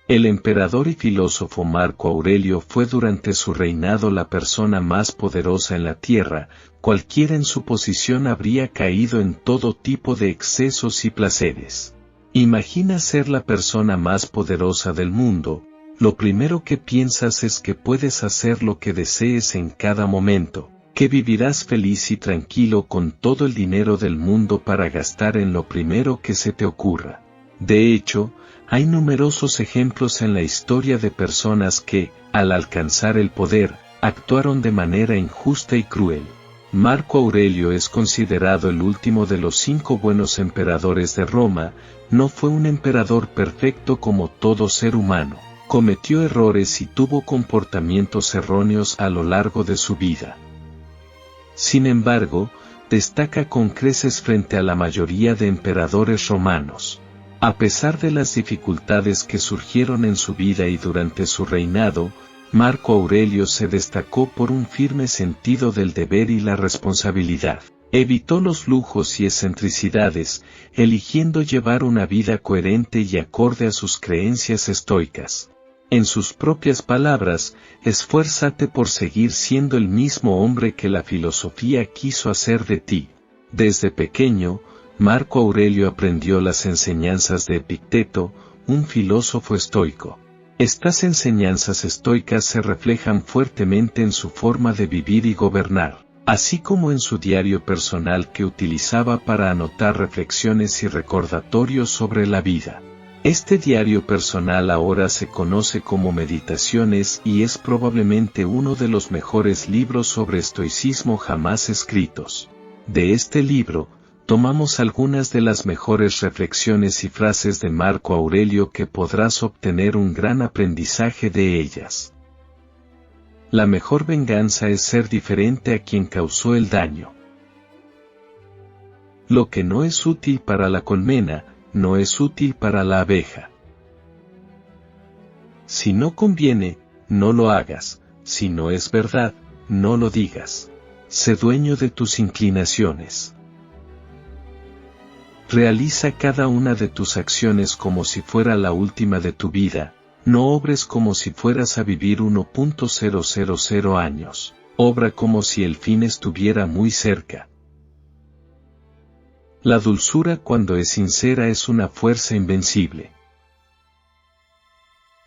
El emperador y filósofo Marco Aurelio fue durante su reinado la persona más poderosa en la tierra, cualquiera en su posición habría caído en todo tipo de excesos y placeres. Imagina ser la persona más poderosa del mundo, lo primero que piensas es que puedes hacer lo que desees en cada momento, que vivirás feliz y tranquilo con todo el dinero del mundo para gastar en lo primero que se te ocurra. De hecho, hay numerosos ejemplos en la historia de personas que, al alcanzar el poder, actuaron de manera injusta y cruel. Marco Aurelio es considerado el último de los 5 buenos emperadores de Roma. No fue un emperador perfecto como todo ser humano, cometió errores y tuvo comportamientos erróneos a lo largo de su vida. Sin embargo, destaca con creces frente a la mayoría de emperadores romanos. A pesar de las dificultades que surgieron en su vida y durante su reinado, Marco Aurelio se destacó por un firme sentido del deber y la responsabilidad. Evitó los lujos y excentricidades, eligiendo llevar una vida coherente y acorde a sus creencias estoicas. En sus propias palabras, esfuérzate por seguir siendo el mismo hombre que la filosofía quiso hacer de ti. Desde pequeño, Marco Aurelio aprendió las enseñanzas de Epicteto, un filósofo estoico. Estas enseñanzas estoicas se reflejan fuertemente en su forma de vivir y gobernar, así como en su diario personal que utilizaba para anotar reflexiones y recordatorios sobre la vida. Este diario personal ahora se conoce como Meditaciones y es probablemente uno de los mejores libros sobre estoicismo jamás escritos. De este libro, tomamos algunas de las mejores reflexiones y frases de Marco Aurelio que podrás obtener un gran aprendizaje de ellas. La mejor venganza es ser diferente a quien causó el daño. Lo que no es útil para la colmena, no es útil para la abeja. Si no conviene, no lo hagas, si no es verdad, no lo digas. Sé dueño de tus inclinaciones. Realiza cada una de tus acciones como si fuera la última de tu vida, no obres como si fueras a vivir 1.000 años, obra como si el fin estuviera muy cerca. La dulzura cuando es sincera es una fuerza invencible.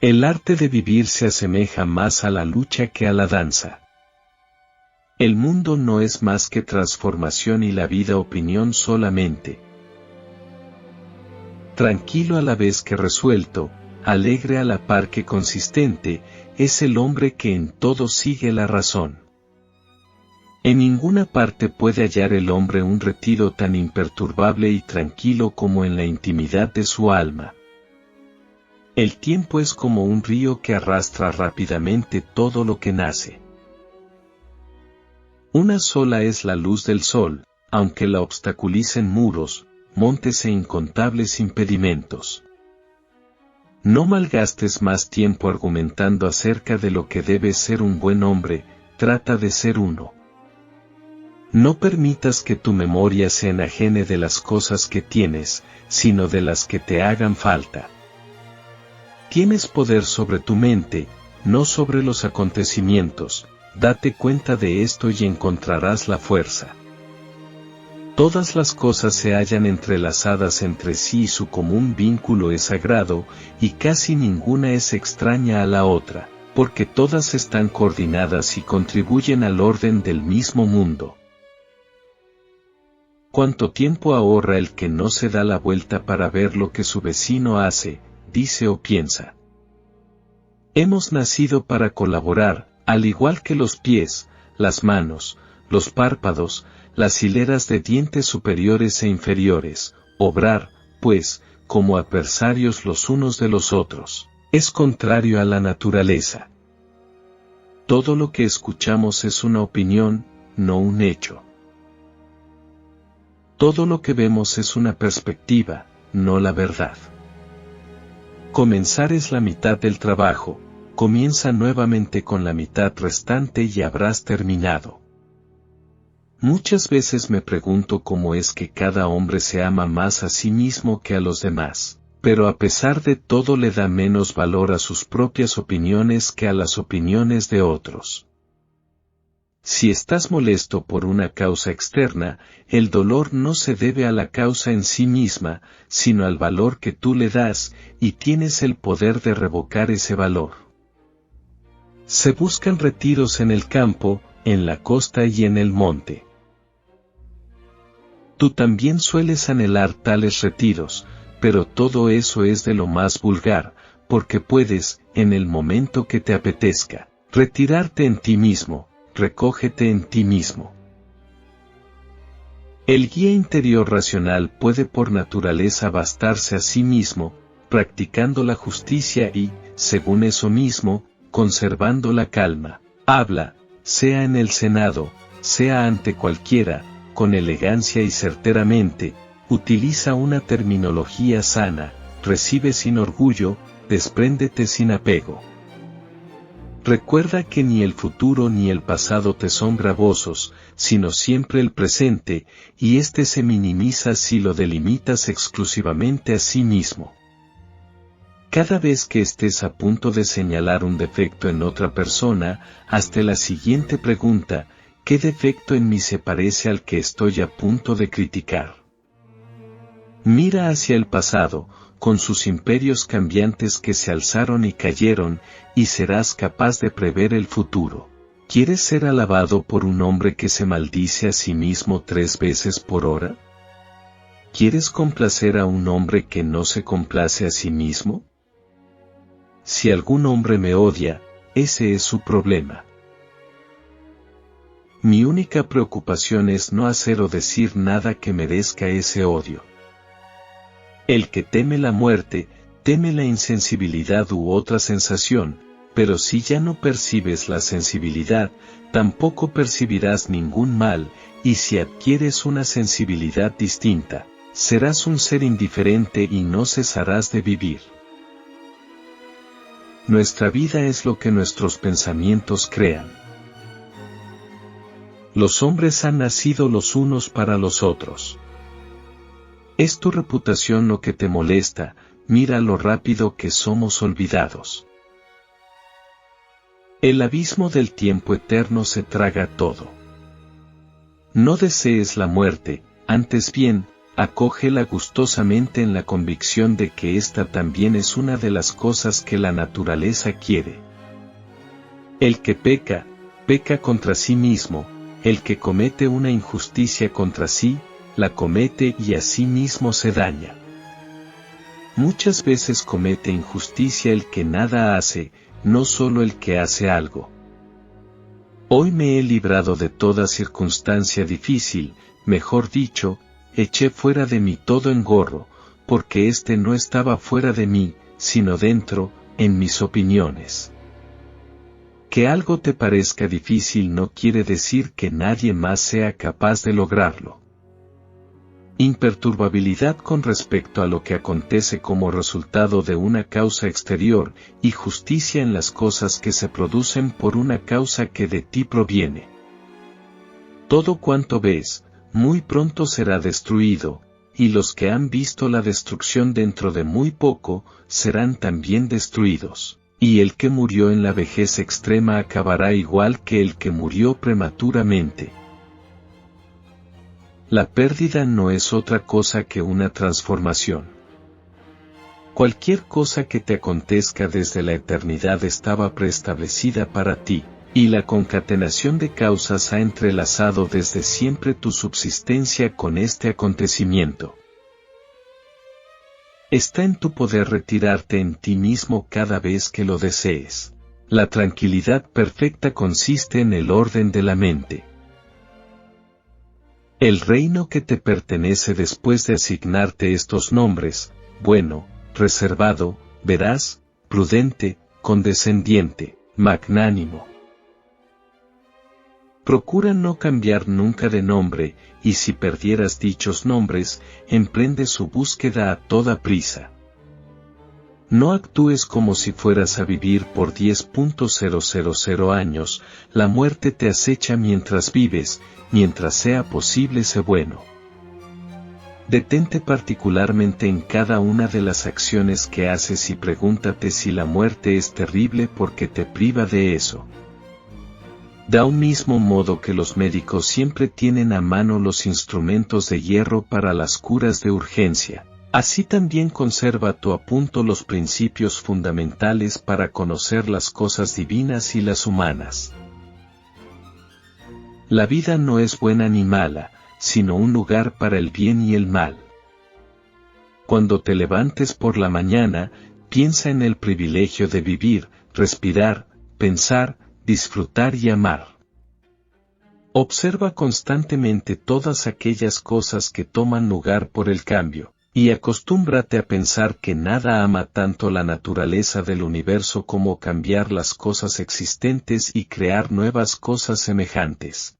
El arte de vivir se asemeja más a la lucha que a la danza. El mundo no es más que transformación y la vida opinión solamente. Tranquilo a la vez que resuelto, alegre a la par que consistente, es el hombre que en todo sigue la razón. En ninguna parte puede hallar el hombre un retiro tan imperturbable y tranquilo como en la intimidad de su alma. El tiempo es como un río que arrastra rápidamente todo lo que nace. Una sola es la luz del sol, aunque la obstaculicen muros, montes e incontables impedimentos. No malgastes más tiempo argumentando acerca de lo que debe ser un buen hombre, trata de ser uno. No permitas que tu memoria se enajene de las cosas que tienes, sino de las que te hagan falta. Tienes poder sobre tu mente, no sobre los acontecimientos, date cuenta de esto y encontrarás la fuerza. Todas las cosas se hallan entrelazadas entre sí y su común vínculo es sagrado, y casi ninguna es extraña a la otra, porque todas están coordinadas y contribuyen al orden del mismo mundo. ¿Cuánto tiempo ahorra el que no se da la vuelta para ver lo que su vecino hace, dice o piensa? Hemos nacido para colaborar, al igual que los pies, las manos, los párpados, las hileras de dientes superiores e inferiores, obrar, pues, como adversarios los unos de los otros, es contrario a la naturaleza. Todo lo que escuchamos es una opinión, no un hecho. Todo lo que vemos es una perspectiva, no la verdad. Comenzar es la mitad del trabajo, comienza nuevamente con la mitad restante y habrás terminado. Muchas veces me pregunto cómo es que cada hombre se ama más a sí mismo que a los demás. pero a pesar de todo le da menos valor a sus propias opiniones que a las opiniones de otros. Si estás molesto por una causa externa, el dolor no se debe a la causa en sí misma, sino al valor que tú le das, y tienes el poder de revocar ese valor. Se buscan retiros en el campo, en la costa y en el monte. Tú también sueles anhelar tales retiros, pero todo eso es de lo más vulgar, porque puedes, en el momento que te apetezca, retirarte en ti mismo, recógete en ti mismo. El guía interior racional puede por naturaleza bastarse a sí mismo, practicando la justicia y, según eso mismo, conservando la calma. Habla, sea en el Senado, sea ante cualquiera, con elegancia y certeramente, utiliza una terminología sana, recibe sin orgullo, despréndete sin apego. Recuerda que ni el futuro ni el pasado te son gravosos, sino siempre el presente, y este se minimiza si lo delimitas exclusivamente a sí mismo. Cada vez que estés a punto de señalar un defecto en otra persona, hazte la siguiente pregunta: ¿qué defecto en mí se parece al que estoy a punto de criticar? Mira hacia el pasado, con sus imperios cambiantes que se alzaron y cayeron, y serás capaz de prever el futuro. ¿Quieres ser alabado por un hombre que se maldice a sí mismo 3 veces por hora? ¿Quieres complacer a un hombre que no se complace a sí mismo? Si algún hombre me odia, ese es su problema. Mi única preocupación es no hacer o decir nada que merezca ese odio. El que teme la muerte, teme la insensibilidad u otra sensación, pero si ya no percibes la sensibilidad, tampoco percibirás ningún mal, y si adquieres una sensibilidad distinta, serás un ser indiferente y no cesarás de vivir. Nuestra vida es lo que nuestros pensamientos crean. Los hombres han nacido los unos para los otros. ¿Es tu reputación lo que te molesta? Mira lo rápido que somos olvidados. El abismo del tiempo eterno se traga todo. No desees la muerte, antes bien, acógela gustosamente en la convicción de que esta también es una de las cosas que la naturaleza quiere. El que peca, peca contra sí mismo, el que comete una injusticia contra sí, la comete y a sí mismo se daña. Muchas veces comete injusticia el que nada hace, no solo el que hace algo. Hoy me he librado de toda circunstancia difícil, mejor dicho, eché fuera de mí todo engorro, porque este no estaba fuera de mí, sino dentro, en mis opiniones. Que algo te parezca difícil no quiere decir que nadie más sea capaz de lograrlo. Imperturbabilidad con respecto a lo que acontece como resultado de una causa exterior, y justicia en las cosas que se producen por una causa que de ti proviene. Todo cuanto ves, muy pronto será destruido, y los que han visto la destrucción dentro de muy poco, serán también destruidos, y el que murió en la vejez extrema acabará igual que el que murió prematuramente. La pérdida no es otra cosa que una transformación. Cualquier cosa que te acontezca desde la eternidad estaba preestablecida para ti, y la concatenación de causas ha entrelazado desde siempre tu subsistencia con este acontecimiento. Está en tu poder retirarte en ti mismo cada vez que lo desees. La tranquilidad perfecta consiste en el orden de la mente. El reino que te pertenece después de asignarte estos nombres, bueno, reservado, veraz, prudente, condescendiente, magnánimo. Procura no cambiar nunca de nombre, y si perdieras dichos nombres, emprende su búsqueda a toda prisa. No actúes como si fueras a vivir por 10.000 años, la muerte te acecha mientras vives, mientras sea posible sé bueno. Detente particularmente en cada una de las acciones que haces y pregúntate si la muerte es terrible porque te priva de eso. Da un mismo modo que los médicos siempre tienen a mano los instrumentos de hierro para las curas de urgencia, así también conserva a tu apunto los principios fundamentales para conocer las cosas divinas y las humanas. La vida no es buena ni mala, sino un lugar para el bien y el mal. Cuando te levantes por la mañana, piensa en el privilegio de vivir, respirar, pensar, disfrutar y amar. Observa constantemente todas aquellas cosas que toman lugar por el cambio, y acostúmbrate a pensar que nada ama tanto la naturaleza del universo como cambiar las cosas existentes y crear nuevas cosas semejantes.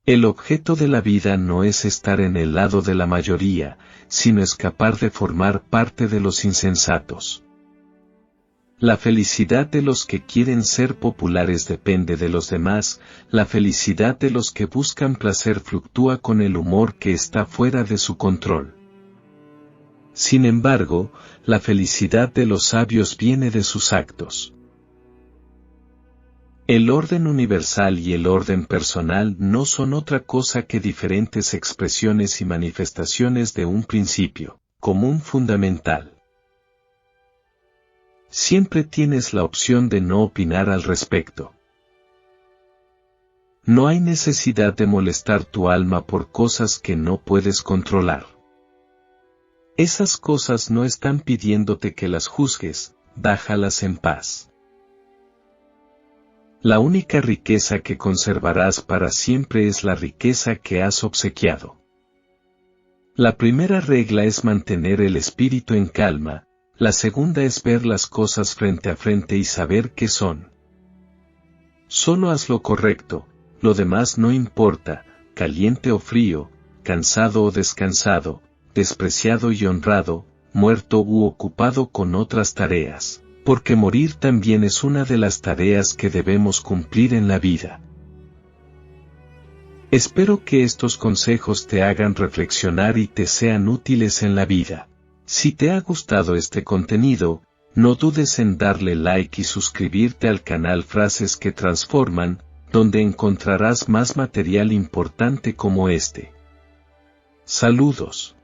El objeto de la vida no es estar en el lado de la mayoría, sino escapar de formar parte de los insensatos. La felicidad de los que quieren ser populares depende de los demás, la felicidad de los que buscan placer fluctúa con el humor que está fuera de su control. Sin embargo, la felicidad de los sabios viene de sus actos. El orden universal y el orden personal no son otra cosa que diferentes expresiones y manifestaciones de un principio común fundamental. Siempre tienes la opción de no opinar al respecto. No hay necesidad de molestar tu alma por cosas que no puedes controlar. Esas cosas no están pidiéndote que las juzgues, déjalas en paz. La única riqueza que conservarás para siempre es la riqueza que has obsequiado. La primera regla es mantener el espíritu en calma, la segunda es ver las cosas frente a frente y saber qué son. Solo haz lo correcto, lo demás no importa, caliente o frío, cansado o descansado, despreciado y honrado, muerto u ocupado con otras tareas. Porque morir también es una de las tareas que debemos cumplir en la vida. Espero que estos consejos te hagan reflexionar y te sean útiles en la vida. Si te ha gustado este contenido, no dudes en darle like y suscribirte al canal Frases que Transforman, donde encontrarás más material importante como este. Saludos.